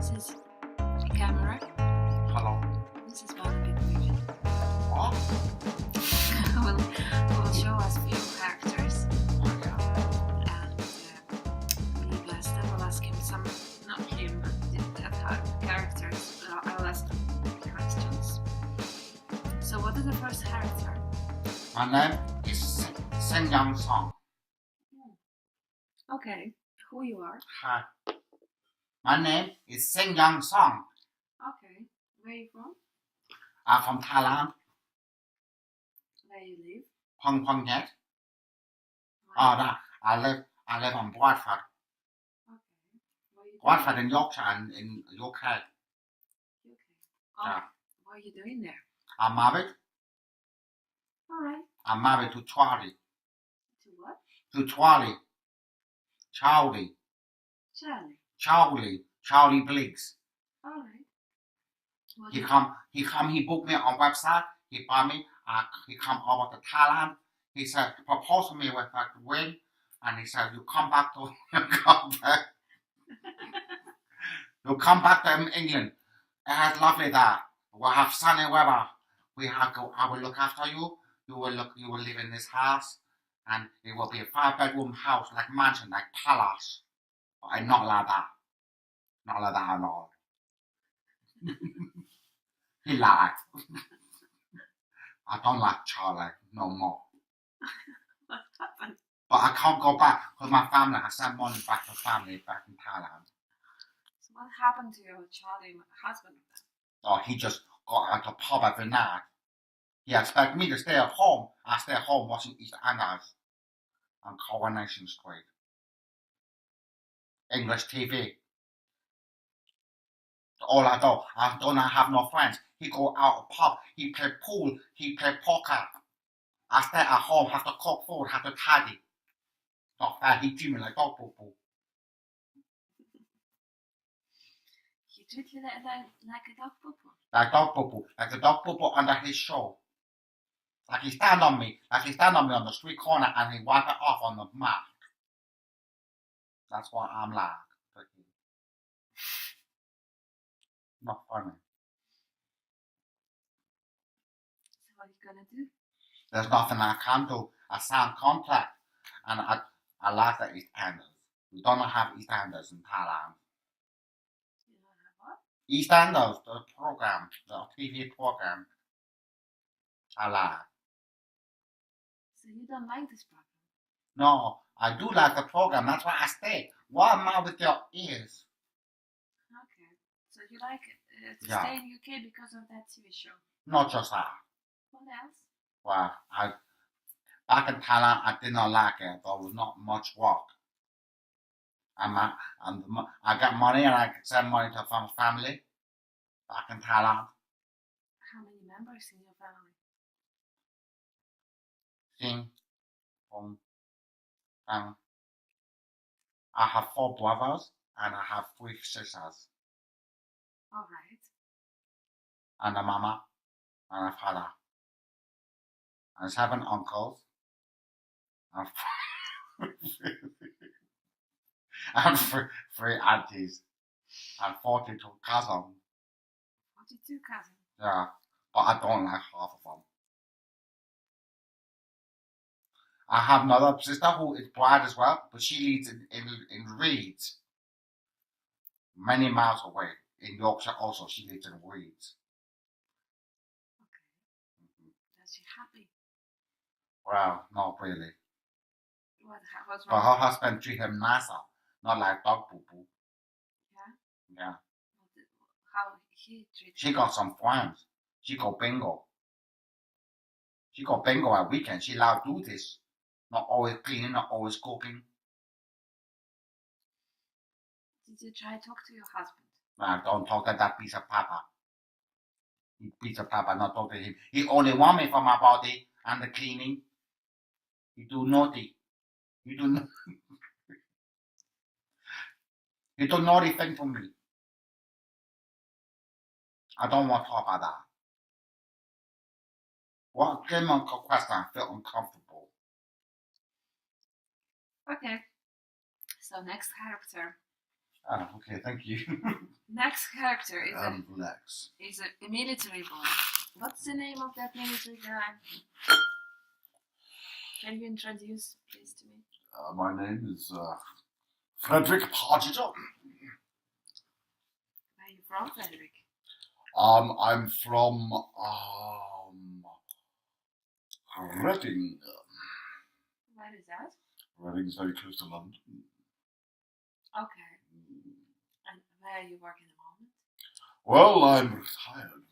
This is a camera. Hello. This is Barnaby Griffin. What? will show us few characters, Okay. and Vesta will ask him some, not him, but the characters. I'll ask them questions. So, what is the first character? My name is Seng Yang Song. Okay, who you are? Hi. My name is Seng Yang Song. Okay, where you from? I'm from Thailand. Where you live? Hong Kong yet? Oh, no. I live on Bradford. Okay. What are you doing? Bradford in Yorkshire and in UK. Okay. Oh, Yeah. what are you doing there? I'm married. Alright. I'm married to Charlie. To what? To Charlie. Charlie. Charlie Bliggs. Alright. He booked me on website. He bought me. He come over to Thailand. He said, propose to me with a ring, and he said, you come back to you come back to England. It's lovely there. We'll have sunny weather. I will look after you. You will live in this house, and it will be a 5-bedroom house, like mansion, like palace. But I'm not like that. Not like that at all. He lied. I don't like Charlie no more. What happened? But I can't go back because my family, I sent money back to family back in Thailand. So what happened to your Charlie husband? Oh, he just got out of pub every night. He expected me to stay at home. I stay at home watching EastEnders on Coronation Street. English TV. All I don't have no friends. He go out of pub. He play pool. He play poker. I stay at home, have to cook food, have to tidy. Not fair. He treat me like dog poo-poo. He treated you like a dog poo-poo. Like dog poo-poo. Like the dog poo-poo under his show. Like he stand on me on the street corner and he wipe it off on the mat. That's what I'm like. Not funny. So what are you gonna do? There's nothing I can do. I signed contract, and I like the EastEnders. We don't have EastEnders in Thailand. You don't have what? EastEnders, the program, the TV program. I like. So you don't like this program? No, I do like the program. That's why I stay. Why am I with your ears? Okay. So you like to Yeah. stay in UK because of that TV show? Not just that. What else? Well, back in Thailand, I did not like it. There was not much work. I got money and I could send money to my family back in Thailand. How many members in your family? I have 4 brothers and I have 3 sisters. Alright. And a mama and a father. And 7 uncles. And and 3 aunties. And 42 cousins. 42 cousins. Yeah, but I don't like half of them. I have another sister who is blind as well, but she lives in Leeds. Many miles away. In Yorkshire also, she lives in Leeds. Okay. Is she happy? Well, not really. What's But wrong? her husband treat him nicer, not like dog poo-poo. Yeah? Yeah. How he treats She got some friends. She go bingo. She go bingo at weekend. She allowed to do this. Not always cleaning, not always cooking. Did you try to talk to your husband? Nah, don't talk to that piece of papa. He piece of papa, not talk to him. He only want me for my body and the cleaning. He do naughty. He do he do naughty thing for me. I don't want to talk about that. What came on question? I feel uncomfortable. Okay. So next character. Ah, okay, thank you. Next character Relax. is a military boy. What's the name of that military guy? Can you introduce, please, to me? My name is Frederick Pargeter. Where are you from, Frederick? I'm from Reading. Where is that? Reading is very close to London. Okay. And where are you working at the moment? Well, I'm retired.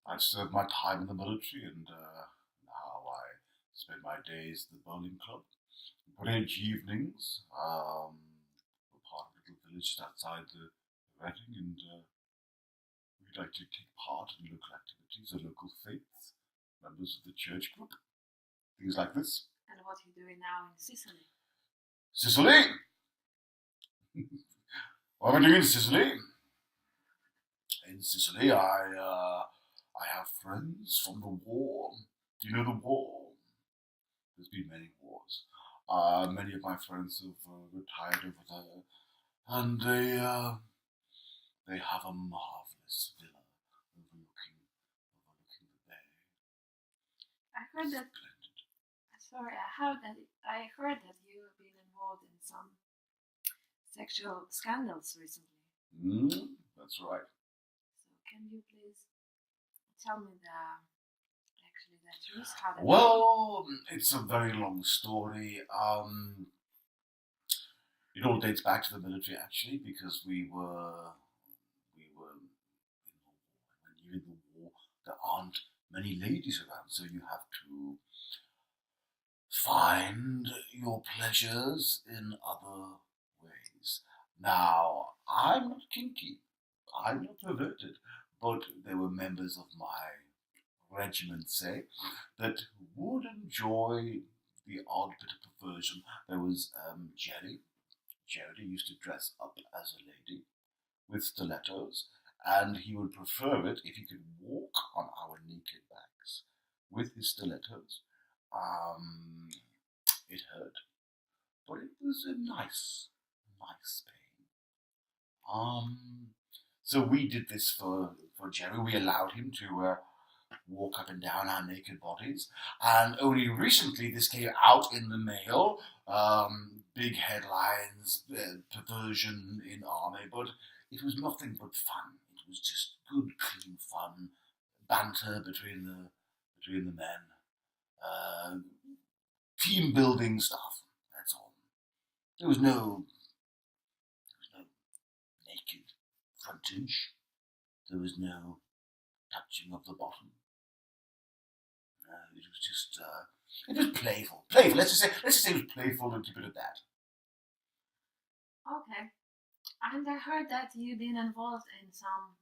I served my time in the military, and now I spend my days at the bowling club. Bridge evenings. We're part of a little village just outside the Reading, and we like to take part in local activities, the local faiths, members of the church group, things like this. And what are you doing now in Sicily? Sicily? What am I doing in Sicily? In Sicily, I have friends from the war. Do you know the war? There's been many wars. Many of my friends have retired over there, and they have a marvelous villa overlooking the bay. I heard that. Sorry, I heard that you have been involved in some sexual scandals recently. That's right. So can you please tell me the truth? How that Well, it's a very long story. It all dates back to the military, actually, because we were in the war. When you're in the war, there aren't many ladies around, so you have to find your pleasures in other ways. Now, I'm not kinky, I'm not perverted, but there were members of my regiment, say, that would enjoy the odd bit of perversion. There was Jerry. Jerry used to dress up as a lady with stilettos, and he would prefer it if he could walk on our naked backs with his stilettos. It hurt, but it was a nice pain. So we did this for Jerry. We allowed him to walk up and down our naked bodies, and only recently this came out in the mail. Big headlines, perversion in army, but it was nothing but fun. It was just good, clean fun, banter between the men, team building stuff. That's all. There was no naked frontage. There was no touching of the bottom. It was just, it was playful. Playful. Let's just say it was playful and keep it at that. Okay. And I heard that you've been involved in some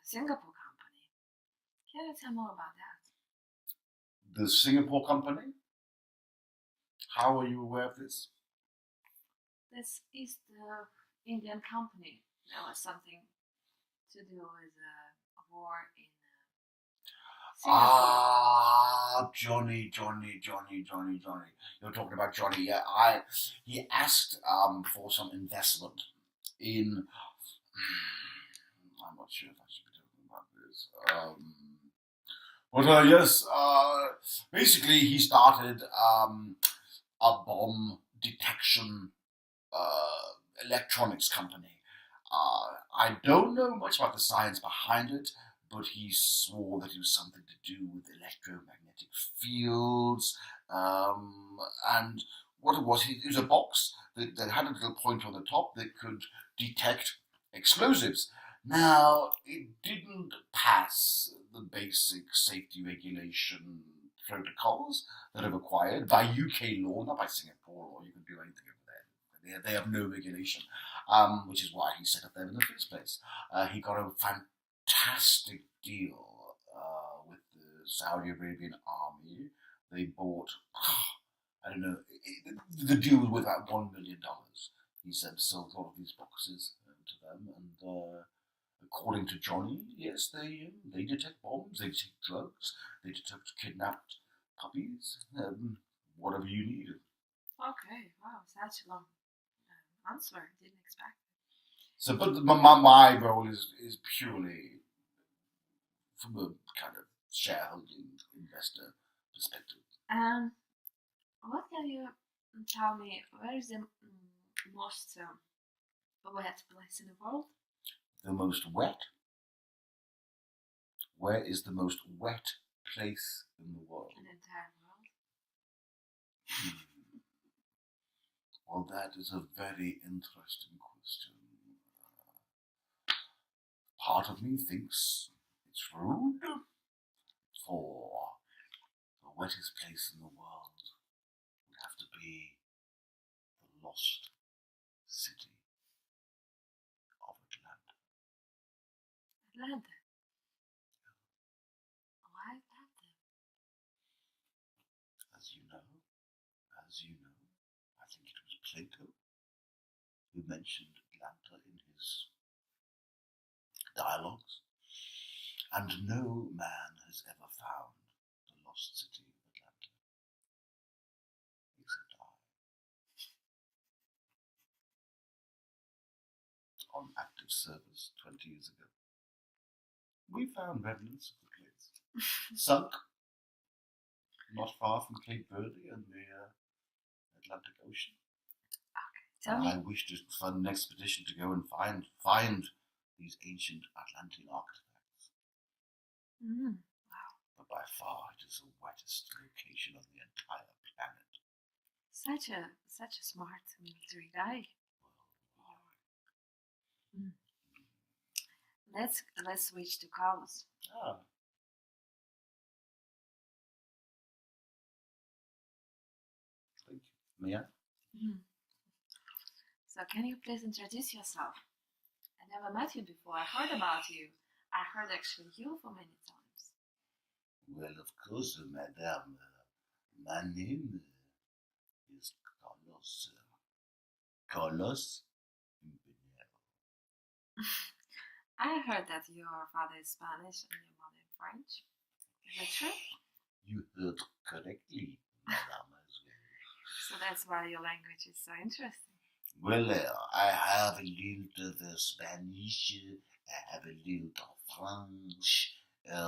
Singapore company. Can you tell more about that? The Singapore company? How are you aware of this? This is the Indian company. There was something to do with a war in Singapore. Johnny. You're talking about Johnny. Yeah, he asked for some investment in. I'm not sure if I should be talking about this. But yes, basically he started a bomb detection electronics company. I don't know much about the science behind it, but he swore that it was something to do with electromagnetic fields. And what it was a box that had a little point on the top that could detect explosives. Now, it didn't pass the basic safety regulation protocols that are required by UK law, not by Singapore law. You can do anything over there. They have no regulation, which is why he set up there in the first place. He got a fantastic deal with the Saudi Arabian army. They bought, I don't know, the deal was worth about $1 million. He said sold a lot of these boxes to them, and according to Johnny, yes, they detect bombs, they detect drugs, they detect kidnapped puppies, whatever you need. Okay, wow, such long. answer. Didn't expect. So, but my role is purely from a kind of shareholding investor perspective. What can you tell me? Where is the most wet place in the world? The most wet? Where is the most wet place in the world? In the entire world. Well, that is a very interesting question. Part of me thinks it's rude, for the wettest place in the world would have to be the lost city of Atlanta. Atlanta. Why Atlanta? As you know, I think it was Plato who mentioned Atlanta in his dialogues, and no man has ever found the lost city of Atlanta, except I. On active service 20 years ago, we found remnants of the place, sunk not far from Cape Verde and the Atlantic Ocean. Tell me. I wish to fund an expedition to go and find these ancient Atlantean artifacts. Wow. But by far it is the wettest location on the entire planet. Such a smart military guy. Let's switch to Carlos. Ah. Thank you. Mia? So can you please introduce yourself? I never met you before. I heard about you. I heard actually you for many times. Well, of course, madame. My name is Carlos. Carlos Imperial. I heard that your father is Spanish and your mother French. Is that true? You heard correctly, madame, as well. So that's why your language is so interesting. Well, I have a little of Spanish, I have a little of French.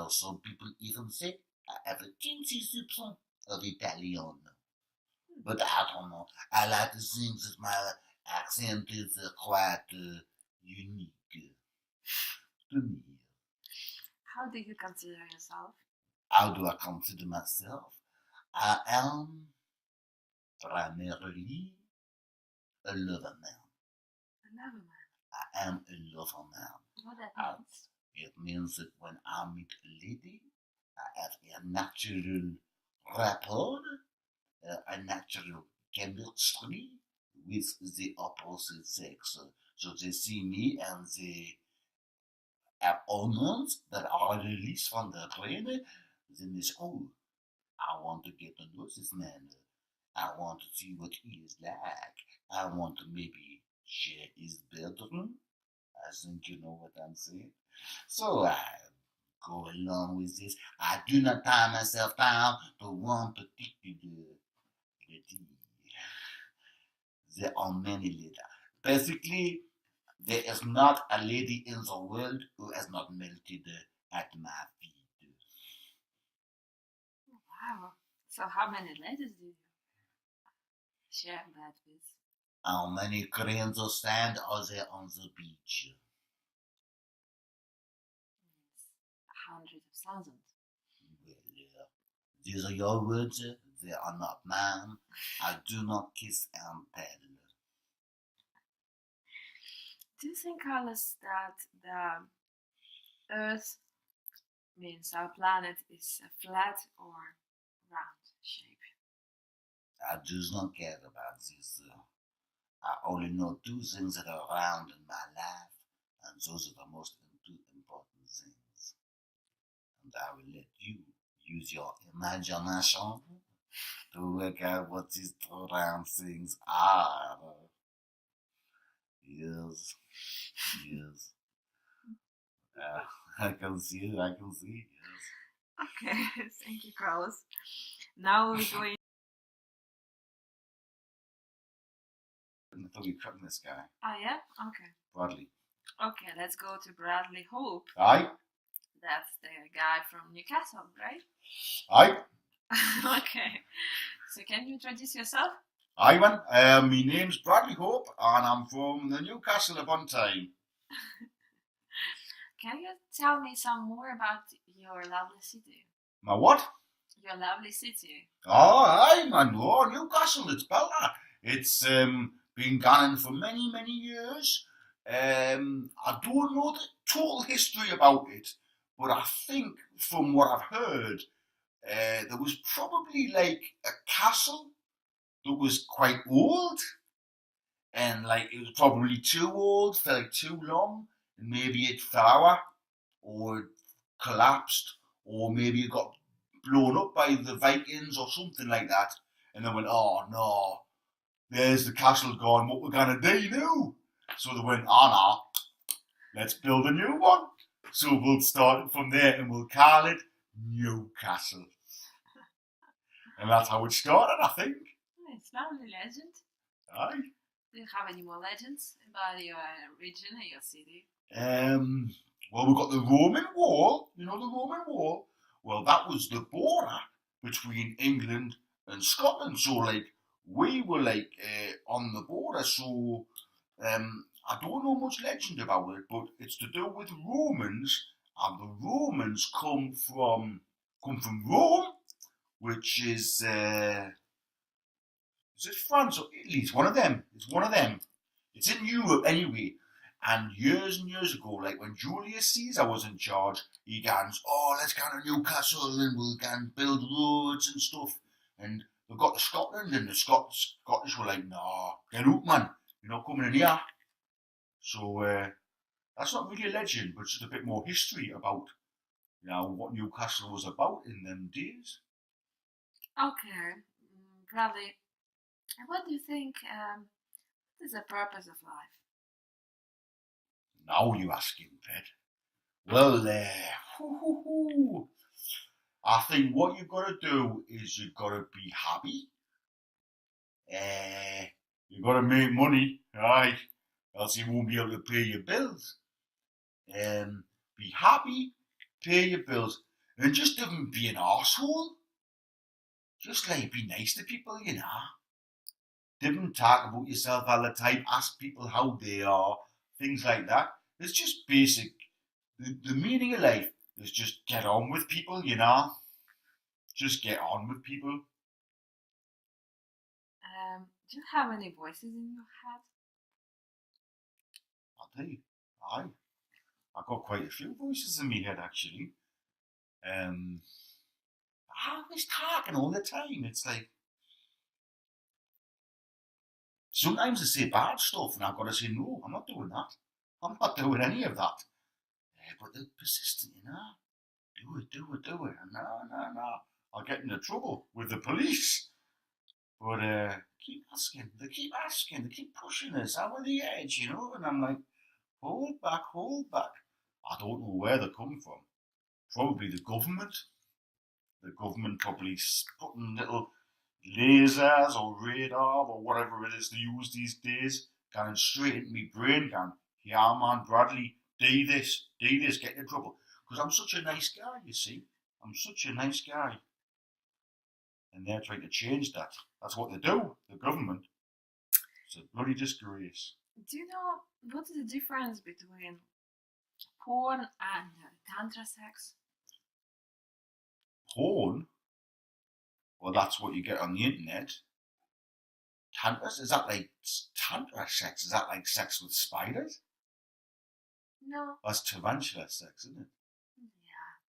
Some people even say I have a teensy soupçon of Italian. But I don't know. I like to think that my accent is quite unique to me. How do you consider yourself? How do I consider myself? I am primarily a lover man. A lover man. I am a lover man. What that means? It means that when I meet a lady, I have a natural rapport, a natural chemistry with the opposite sex. So they see me and they have hormones that are released from the brain. Then they say, oh, I want to get to know this man. I want to see what he is like. I want to maybe share his bedroom. I think you know what I'm saying. So I go along with this. I do not tie myself down to one particular lady. There are many ladies. Basically, there is not a lady in the world who has not melted at my feet. Wow. So how many ladies do you share that with? How many grains of sand are there on the beach? Hundreds of thousands. Well, these are your words. They are not mine. I do not kiss and tell. Do you think, Carlos, that the Earth means our planet is a flat or round shape? I do not care about this. I only know two things that are round in my life, and those are the most two important things. And I will let you use your imagination to work out what these two round things are. Yes. I can see, yes. Okay, thank you, Carlos. Now we're going. I thought you'd cut this guy. Oh yeah? Okay. Bradley. Okay, let's go to Bradley Hope. Aye. That's the guy from Newcastle, right? Aye. Okay. So can you introduce yourself? Aye, man. My name's Bradley Hope, and I'm from the Newcastle upon Tyne. Can you tell me some more about your lovely city? My what? Your lovely city. Oh, aye, man. Oh, Newcastle, it's better. It's been going for many, many years. I don't know the total history about it, but I think from what I've heard, there was probably like a castle that was quite old, and like it was probably too old for like too long, and maybe it fell over, or it collapsed, or maybe it got blown up by the Vikings or something like that, and they went, oh no, there's the castle gone, what we're gonna do now? So they went, oh no, let's build a new one. So we'll start it from there and we'll call it Newcastle. And that's how it started, I think. It's lovely legend. Aye. Do you have any more legends about your region and your city? Well, we've got the Roman Wall. You know the Roman Wall? Well, that was the border between England and Scotland. So, like, we were, like, on the border. So, I don't know much legend about it, but it's to do with Romans. And the Romans come from Rome, which is it France or Italy? It's one of them. It's in Europe anyway. And years ago, like when Julius Caesar was in charge, he goes, oh, let's go to Newcastle and we'll go and build roads and stuff. And they got to Scotland and the Scottish were like, nah, get out, man. You're not coming in here. So that's not really a legend, but it's just a bit more history about, you know, what Newcastle was about in them days. Okay, Bradley, what do you think is the purpose of life? Now you asking, Pet. Well, I think what you've got to do is you've got to be happy. You've got to make money, right? Else you won't be able to pay your bills. Be happy, pay your bills, and just don't be an arsehole. Just like be nice to people, you know. Don't talk about yourself all the time. Ask people how they are, things like that. It's just basic. The meaning of life is just get on with people, you know. Just get on with people. Do you have any voices in your head? I do. Aye. I've got quite a few voices in my head actually. I'm always talking all the time. It's like sometimes I say bad stuff and I've got to say no, I'm not doing that. I'm not doing any of that. But they're persistent, you know. Do it. No. I'll get into trouble with the police. But keep asking. They keep pushing us over the edge, you know. And I'm like, hold back. I don't know where they come from. Probably the government. The government probably putting little lasers or radar or whatever it is they use these days, going straight into my brain, going, yeah man, Bradley, do this, get in trouble. Because I'm such a nice guy, you see. I'm such a nice guy. And they're trying to change that. That's what they do, the government. It's a bloody disgrace. Do you know what is the difference between porn and tantra sex? Porn? Well, that's what you get on the internet. Tantra? Is that like tantra sex? Is that like sex with spiders? No. That's tarantula sex, isn't it?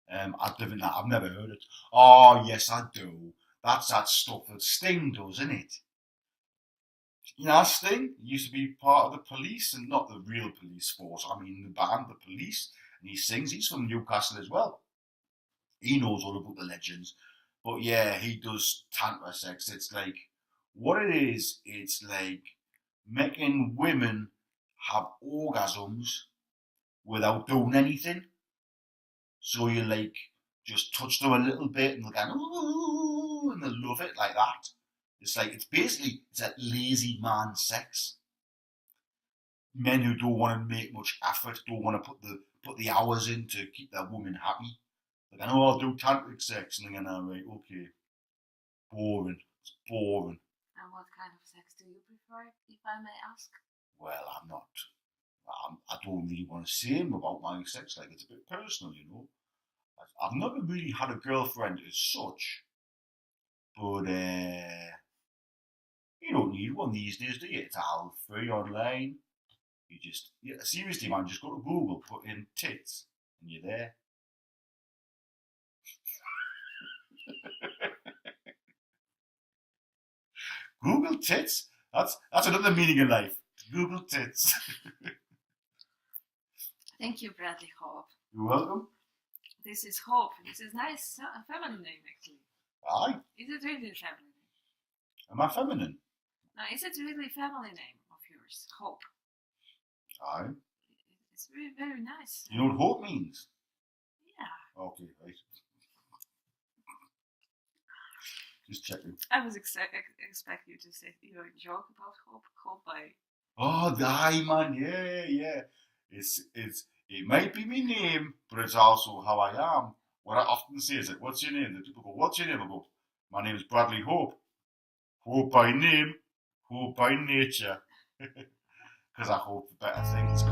Yeah. I've never heard it. Oh, yes, I do. That's that stuff that Sting does, isn't it? You know, Sting used to be part of the police, and not the real police force. I mean, the band, the police, and he sings. He's from Newcastle as well. He knows all about the legends. But yeah, he does tantra sex. It's like, what it is, it's like making women have orgasms without doing anything. So you like just touch them a little bit and they'll go, ooh, and they love it like that. It's like, it's basically, it's like lazy man sex. men who don't want to make much effort, don't want to put the hours in to keep their woman happy. Like, I know I'll do tantric sex, and then I'm like, okay, boring. It's boring. And what kind of sex do you prefer, if I may ask? Well, I don't really want to say about my sex life. It's a bit personal, you know. I've never really had a girlfriend as such, but you don't need one these days, do you? It's all free online. You just, seriously, man, just go to Google, put in tits, and you're there. Google tits? That's another meaning in life. Google tits. Thank you, Bradley Hope. You're welcome. This is Hope. This is nice, a feminine name, actually. Aye. Is it really a feminine name? Am I feminine? No, is it really a family name of yours? Hope. Aye. It's very, very nice. You know what hope means? Yeah. Okay, right. Just checking. I was expect you to say your joke about Hope. Hope by. Oh, aye, man. Yeah. It might be my name, but it's also how I am. What I often say is, like, what's your name? The people go, what's your name? I go, my name is Bradley Hope. Hope by name, hope by nature. Because I hope for better things.